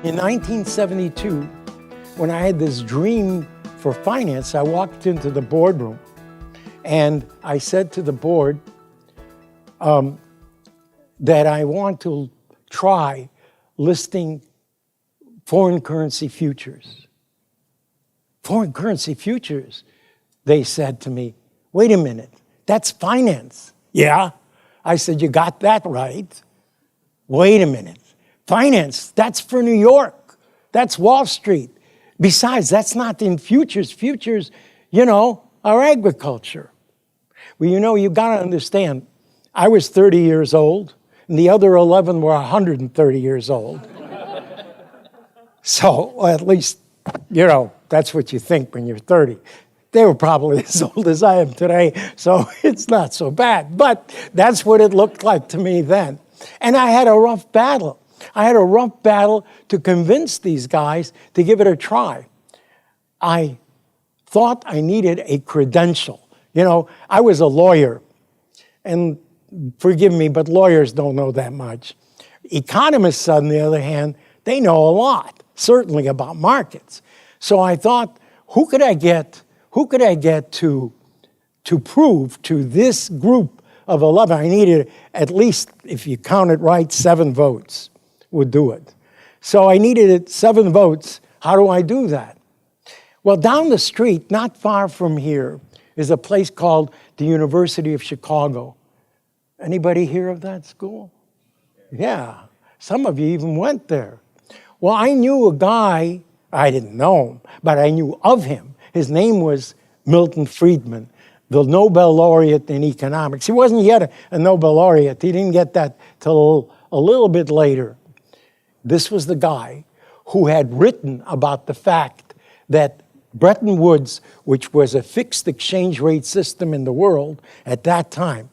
In 1972, when I had this dream for finance, I walked into the boardroom and I said to the board that I want to try listing foreign currency futures. Foreign currency futures, they said to me, wait a minute, that's finance. Yeah. I said, you got that right. Wait a minute. Finance, that's for New York. That's Wall Street. Besides, that's not in futures. Futures, are agriculture. Well, you got to understand, I was 30 years old, and the other 11 were 130 years old. So, at least, that's what you think when you're 30. They were probably as old as I am today, so it's not so bad. But that's what it looked like to me then. And I had a rough battle. I had a rough battle to convince these guys to give it a try. I thought I needed a credential. I was a lawyer, and forgive me, but lawyers don't know that much. Economists, on the other hand, they know a lot, certainly about markets. So I thought, who could I get to prove to this group of 11? I needed at least, if you count it right, 7 votes would do it. So I needed 7 votes. How do I do that? Well, down the street, not far from here, is a place called the University of Chicago. Anybody hear of that school? Yeah, some of you even went there. Well, I knew a guy, I didn't know him, but I knew of him. His name was Milton Friedman, the Nobel laureate in economics. He wasn't yet a Nobel laureate. He didn't get that till a little bit later. This was the guy who had written about the fact that Bretton Woods, which was a fixed exchange rate system in the world at that time,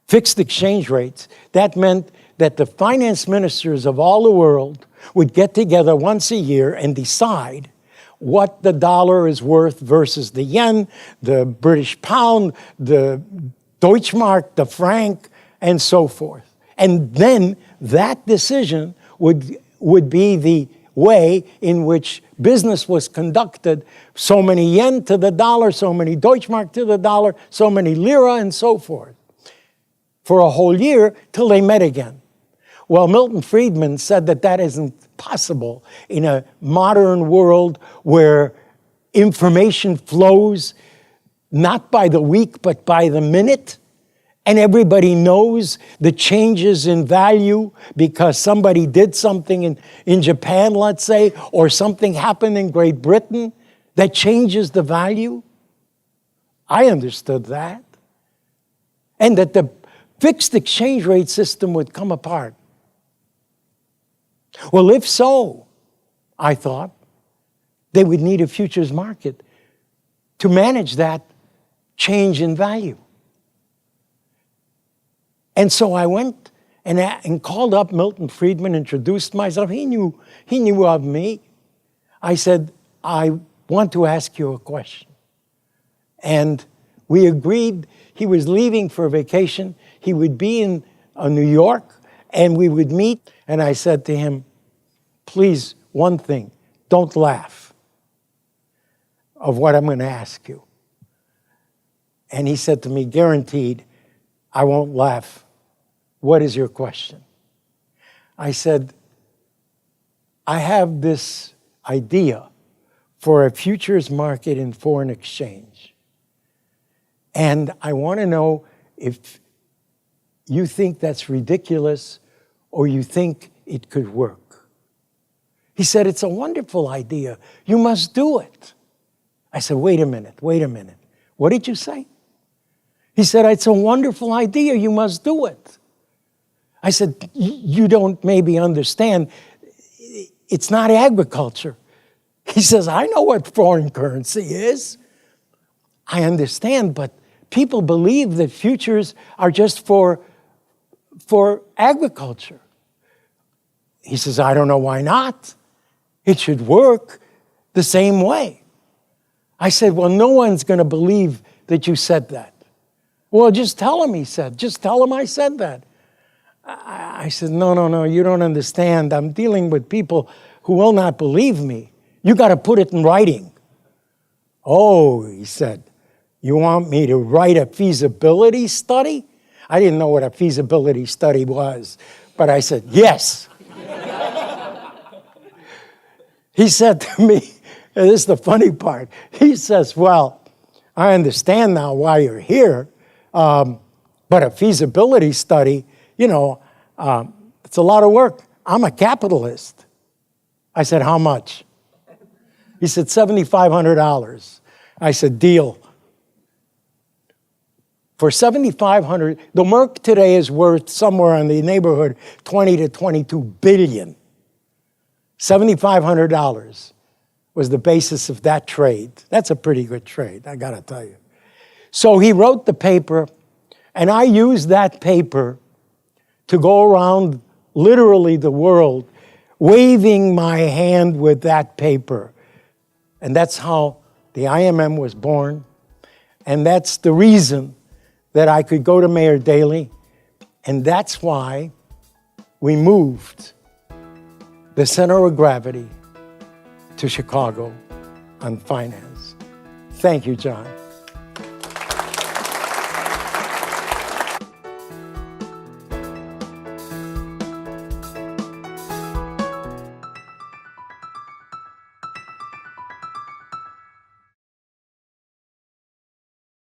fixed exchange rates, that meant that the finance ministers of all the world would get together once a year and decide what the dollar is worth versus the yen, the British pound, the Deutschmark, the franc, and so forth. And then that decision would be the way in which business was conducted. So many yen to the dollar, so many Deutschmark to the dollar, so many lira, and so forth, for a whole year till they met again. Well, Milton Friedman said that isn't possible in a modern world where information flows not by the week but by the minute, and everybody knows the changes in value because somebody did something in Japan, let's say, or something happened in Great Britain that changes the value. I understood that. And that the fixed exchange rate system would come apart. Well, if so, I thought, they would need a futures market to manage that change in value. And so I went and called up Milton Friedman, introduced myself. He knew of me. I said, I want to ask you a question. And we agreed he was leaving for vacation. He would be in New York, and we would meet. And I said to him, please, one thing, don't laugh of what I'm going to ask you. And he said to me, guaranteed, I won't laugh. What is your question? I said, I have this idea for a futures market in foreign exchange. And I want to know if you think that's ridiculous or you think it could work. He said, it's a wonderful idea. You must do it. I said, wait a minute. What did you say? He said, it's a wonderful idea. You must do it. I said, you don't maybe understand. It's not agriculture. He says, I know what foreign currency is. I understand, but people believe that futures are just for agriculture. He says, I don't know why not. It should work the same way. I said, well, no one's going to believe that you said that. Well, just tell him, he said. Just tell him I said that. I said, no, you don't understand. I'm dealing with people who will not believe me. You got to put it in writing. Oh, he said, you want me to write a feasibility study? I didn't know what a feasibility study was, but I said, yes. He said to me, and this is the funny part, he says, well, I understand now why you're here, but a feasibility study, it's a lot of work. I'm a capitalist. I said, how much? He said, $7,500. I said, deal. For $7,500, the Merck today is worth somewhere in the neighborhood 20 to 22 billion. $7,500 was the basis of that trade. That's a pretty good trade, I gotta tell you. So he wrote the paper, and I used that paper to go around literally the world, waving my hand with that paper. And that's how the IMM was born. And that's the reason that I could go to Mayor Daley. And that's why we moved the center of gravity to Chicago on finance. Thank you, John.